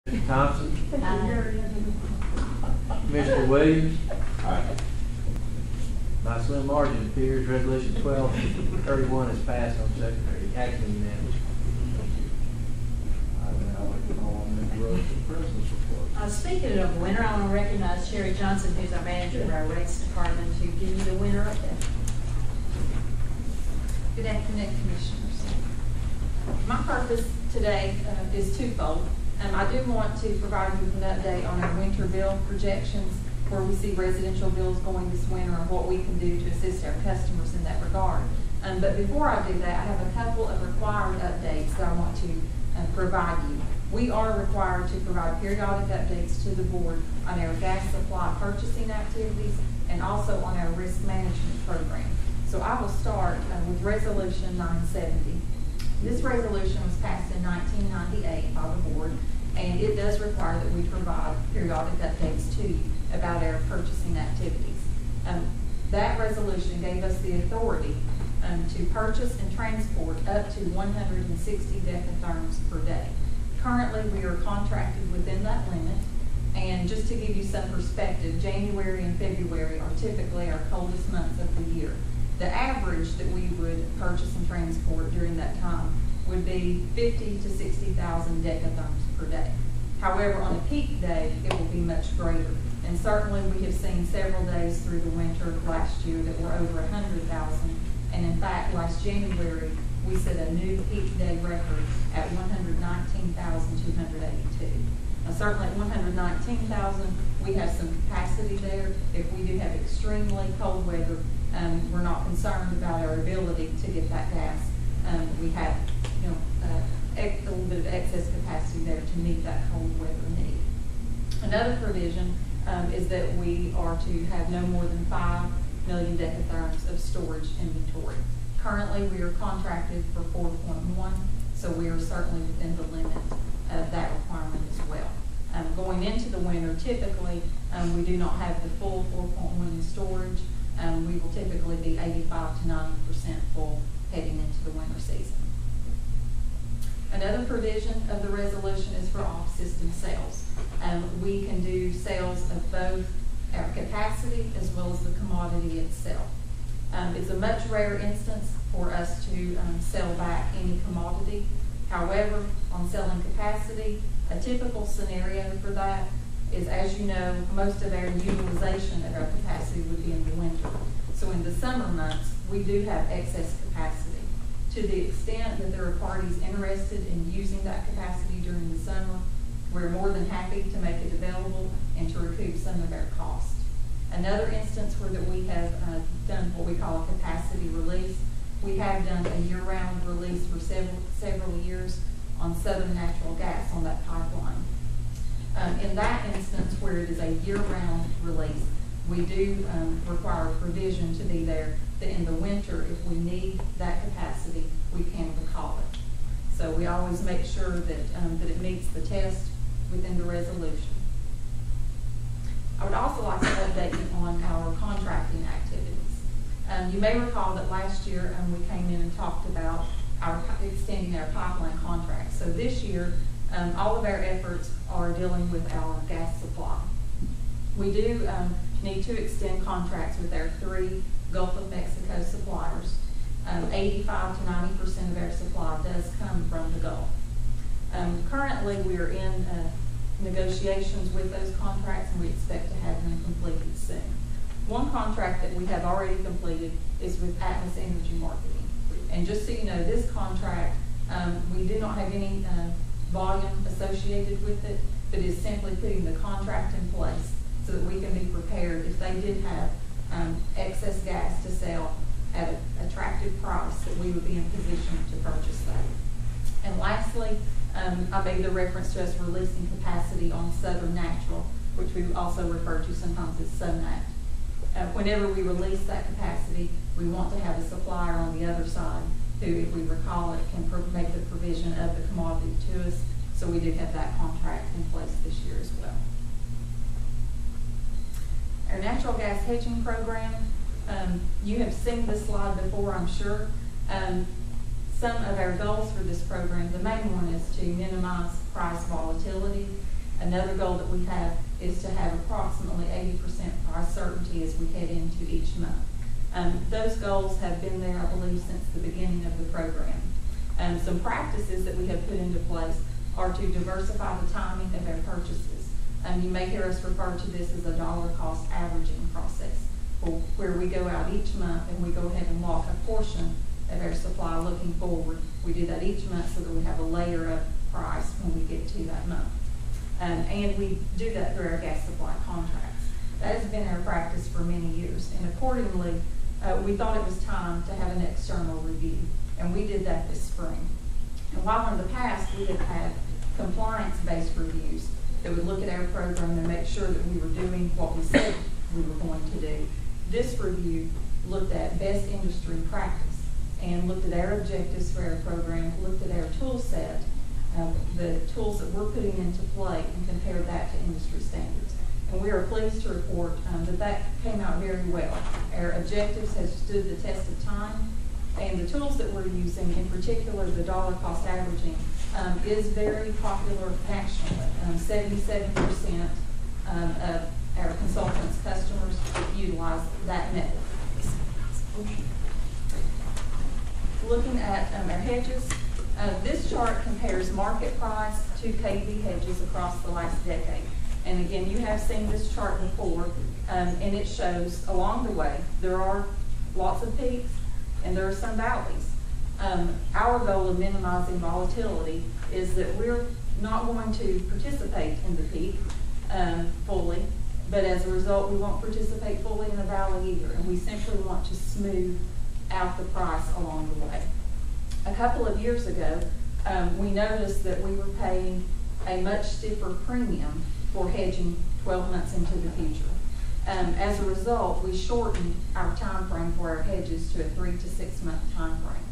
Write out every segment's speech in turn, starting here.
Mr. Thompson? Mr. Williams? Aye. By slim margin, appears resolution 1231 is passed on second reading. Action unanimous. I now like to call on Ms. Rose for the President's report. Speaking of winter, I want to recognize Sherry Johnson, who's our manager of our rates department, to give you the winter update. Good afternoon, Commissioners. My purpose today is twofold. I do want to provide you with an update on our winter bill projections, where we see residential bills going this winter and what we can do to assist our customers in that regard. But before I do that, I have a couple of required updates that I want to provide you. We are required to provide periodic updates to the board on our gas supply purchasing activities and also on our risk management program. So I will start with Resolution 970. This resolution was passed in 1998 by the board, and it does require that we provide periodic updates to you about our purchasing activities. That resolution gave us the authority to purchase and transport up to 160 decatherms per day. Currently, we are contracted within that limit, and just to give you some perspective, January and February are typically our coldest months of the year. The average that we would purchase and transport during that time would be 50 to 60,000 decatherms per day. However, on a peak day, it will be much greater. And certainly we have seen several days through the winter last year that were over 100,000. And in fact, last January, we set a new peak day record at 119,282. Now, certainly at 119,000, we have some capacity there. If we do have extremely cold weather, we're not concerned about our ability to get that gas. We have, a little bit of excess capacity there to meet that cold weather need. Another provision is that we are to have no more than 5 million decatherms of storage inventory. Currently, we are contracted for 4.1, so we are certainly within the limit of that requirement as well. Going into the winter, typically, we do not have the full 4.1 in storage. We will typically be 85 to 90% full heading into the winter season. Another provision of the resolution is for off-system sales. We can do sales of both our capacity as well as the commodity itself. It's a much rare instance for us to sell back any commodity. However, on selling capacity, a typical scenario for that is, as you know, most of our utilization of our capacity would be in the winter. So in the summer months, we do have excess capacity. To the extent that there are parties interested in using that capacity during the summer, we're more than happy to make it available and to recoup some of our costs. Another instance where that we have done what we call a capacity release, we have done a year-round release for several years on Southern Natural Gas on that pipeline. In that instance, where it is a year-round release, we do require provision to be there that in the winter, if we need that capacity, we can recall it. So we always make sure that, that it meets the test within the resolution. I would also like to update you on our contracting activities. You may recall that last year we came in and talked about extending our pipeline contracts. So this year, all of our efforts are dealing with our gas supply. We do need to extend contracts with our 3 Gulf of Mexico suppliers. 85 to 90% of our supply does come from the Gulf. Currently, we are in negotiations with those contracts, and we expect to have them completed soon. One contract that we have already completed is with Atlas Energy Marketing. And just so you know, this contract, we do not have any volume associated with it, but is simply putting the contract in place so that we can be prepared if they did have excess gas to sell at an attractive price, that we would be in position to purchase that. And lastly, I made the reference to us releasing capacity on Southern Natural, which we also refer to sometimes as SONAT. Whenever we release that capacity, we want to have a supplier on the other side who, if we recall it, can make the provision of the commodity to us. So we do have that contract in place this year as well. Our natural gas hedging program, you have seen this slide before, I'm sure. Some of our goals for this program, the main one is to minimize price volatility Another goal that we have is to have approximately 80% price certainty as we head into each month. Those goals have been there, I believe, since the beginning of the program. Some practices that we have put into place are to diversify the timing of our purchases. You may hear us refer to this as a dollar cost averaging process, where we go out each month and we go ahead and lock a portion of our supply looking forward. We do that each month so that we have a layer of price when we get to that month. And we do that through our gas supply contracts. That has been our practice for many years, and accordingly, we thought it was time to have an external review, and we did that this spring. And while in the past we have had compliance-based reviews that would look at our program and make sure that we were doing what we said we were going to do, this review looked at best industry practice and looked at our objectives for our program, looked at our tool set, the tools that we're putting into play, and compared that to industry standards. And we are pleased to report that came out very well. Our objectives have stood the test of time, and the tools that we're using, in particular the dollar cost averaging, is very popular nationally. 77% of our consultants' customers utilize that method. Looking at our hedges, this chart compares market price to KUB hedges across the last decade. And again, you have seen this chart before, and it shows along the way there are lots of peaks and there are some valleys. Our goal of minimizing volatility is that we're not going to participate in the peak fully, but as a result, we won't participate fully in the valley either, and we simply want to smooth out the price along the way. A couple of years ago, we noticed that we were paying a much stiffer premium for hedging 12 months into the future. As a result, we shortened our time frame for our hedges to a 3 to 6 month time frame.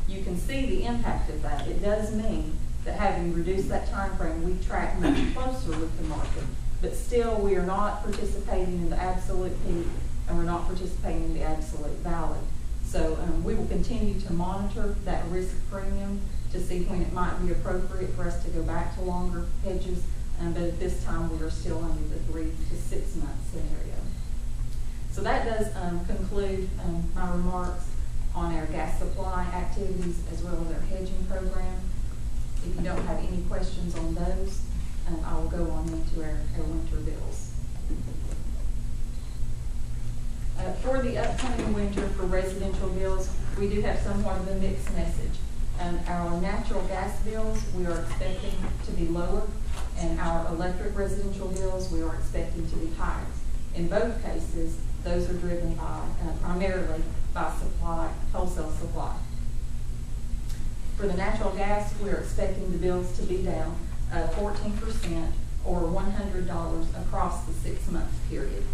You can see the impact of that. It does mean that having reduced that time frame, we track much closer with the market, but still we are not participating in the absolute peak and we're not participating in the absolute valley. So we will continue to monitor that risk premium to see when it might be appropriate for us to go back to longer hedges, but at this time we are still under the 3 to 6 month scenario. So that does conclude my remarks on our gas supply activities as well as our hedging program. If you don't have any questions on those, I will go on into our winter bills. For the upcoming winter for residential bills, we do have somewhat of a mixed message. Our natural gas bills we are expecting to be lower, and our electric residential bills we are expecting to be higher. In both cases, those are driven by primarily by supply, wholesale supply. For the natural gas, we are expecting the bills to be down 14% or $100 across the 6 month period.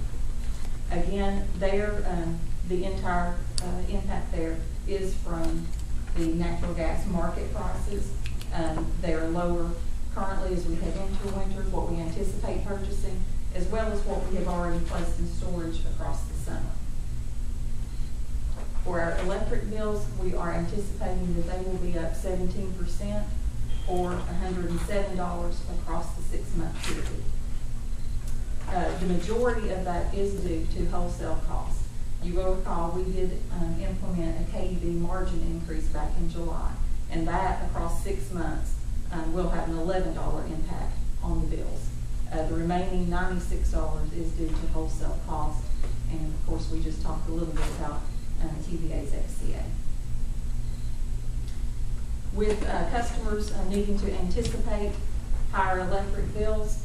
Again, there, the entire impact there is from the natural gas market prices. They are lower currently as we head into winter, what we anticipate purchasing, as well as what we have already placed in storage across the summer. For our electric bills, we are anticipating that they will be up 17% or $107 across the 6 month period. The majority of that is due to wholesale costs. You will recall we did implement a KUB margin increase back in July, and that across 6 months will have an $11 impact on the bills. The remaining $96 is due to wholesale costs, and of course we just talked a little bit about TVA's FCA. With customers needing to anticipate higher electric bills,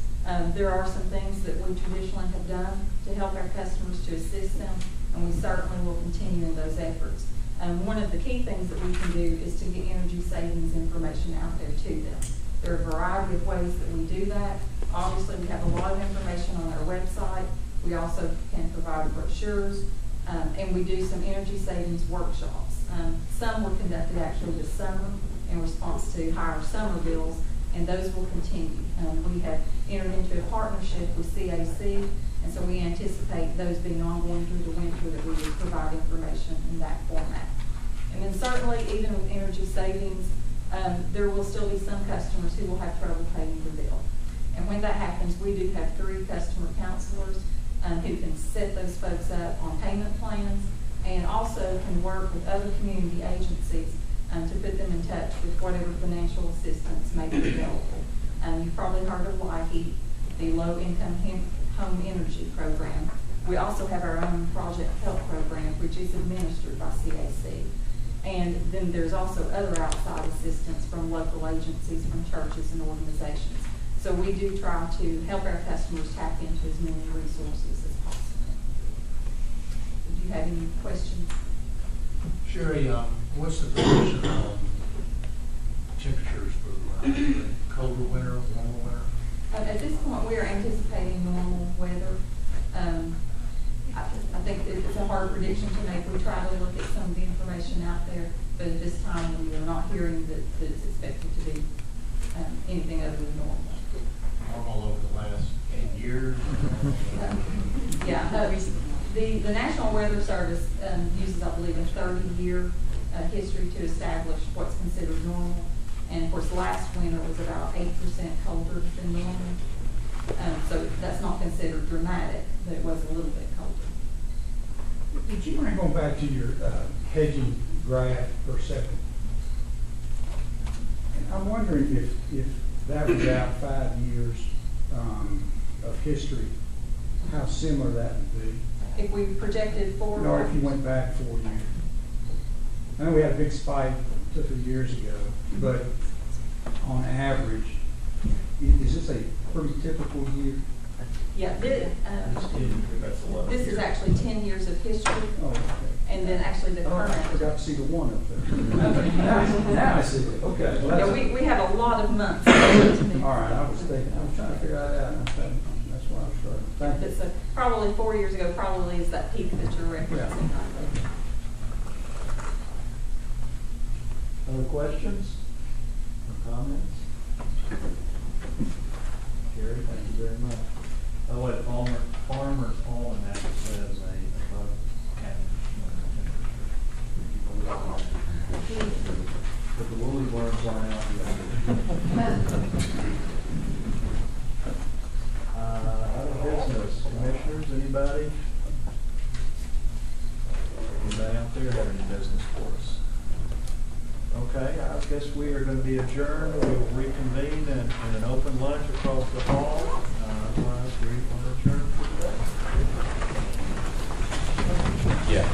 there are some things that we traditionally have done to help our customers to assist them, and we certainly will continue in those efforts. One of the key things that we can do is to get energy savings information out there to them. There are a variety of ways that we do that. Obviously, we have a lot of information on our website. We also can provide brochures, and we do some energy savings workshops. Some were conducted actually this summer in response to higher summer bills, and those will continue. We have entered into a partnership with CAC, and so we anticipate those being ongoing through the winter, that we will provide information in that format. And then certainly, even with energy savings, there will still be some customers who will have trouble paying the bill. And when that happens, we do have 3 customer counselors who can set those folks up on payment plans and also can work with other community agencies to put them in touch with whatever financial assistance may be available. You've probably heard of LIHEAP, the Low Income Home Energy Program. We also have our own Project Help Program, which is administered by CAC. And then there's also other outside assistance from local agencies, from churches and organizations. So we do try to help our customers tap into as many resources as possible. Do you have any questions? Sherry, what's the prediction on temperatures for colder winter, warmer winter? At this point, we are anticipating normal weather. I think it's a hard prediction to make. We try to look at some of the information out there, but at this time, we are not hearing that it's expected to be anything other than normal. Normal over the last 8 years? Yeah, the National Weather Service uses, I believe, a 30-year history to establish what's considered normal. And of course, last winter was about 8% colder than normal. So that's not considered dramatic, but it was a little bit colder. Would you mind going back to your hedging graph for a second? And I'm wondering if that was out 5 years of history, how similar that would be. If we projected forward. Or if you went back 4 years. I know we had a big spike 2 or 3 years ago, but on average, is this a pretty typical year? Yeah, this is actually 10 years of history, Oh, okay. and then actually the Oh, I current. forgot to see the one up there. Now I see it. Okay. Well, Yeah, that's- we have a lot of months. All right, I was trying to figure that out. That's why I was struggling. Thank you. It's probably 4 years ago, probably is that peak that you're referencing. Other questions or comments? Gary, thank you very much. By the way, Farmer's Almanac says a above temperature. But the woolly worms aren't out yet. Other business, commissioners, anybody? Anybody out there have any business for us? Okay, I guess we are going to be adjourned. We will reconvene in an open lunch across the hall. Otherwise, we will adjourn for today. Yeah.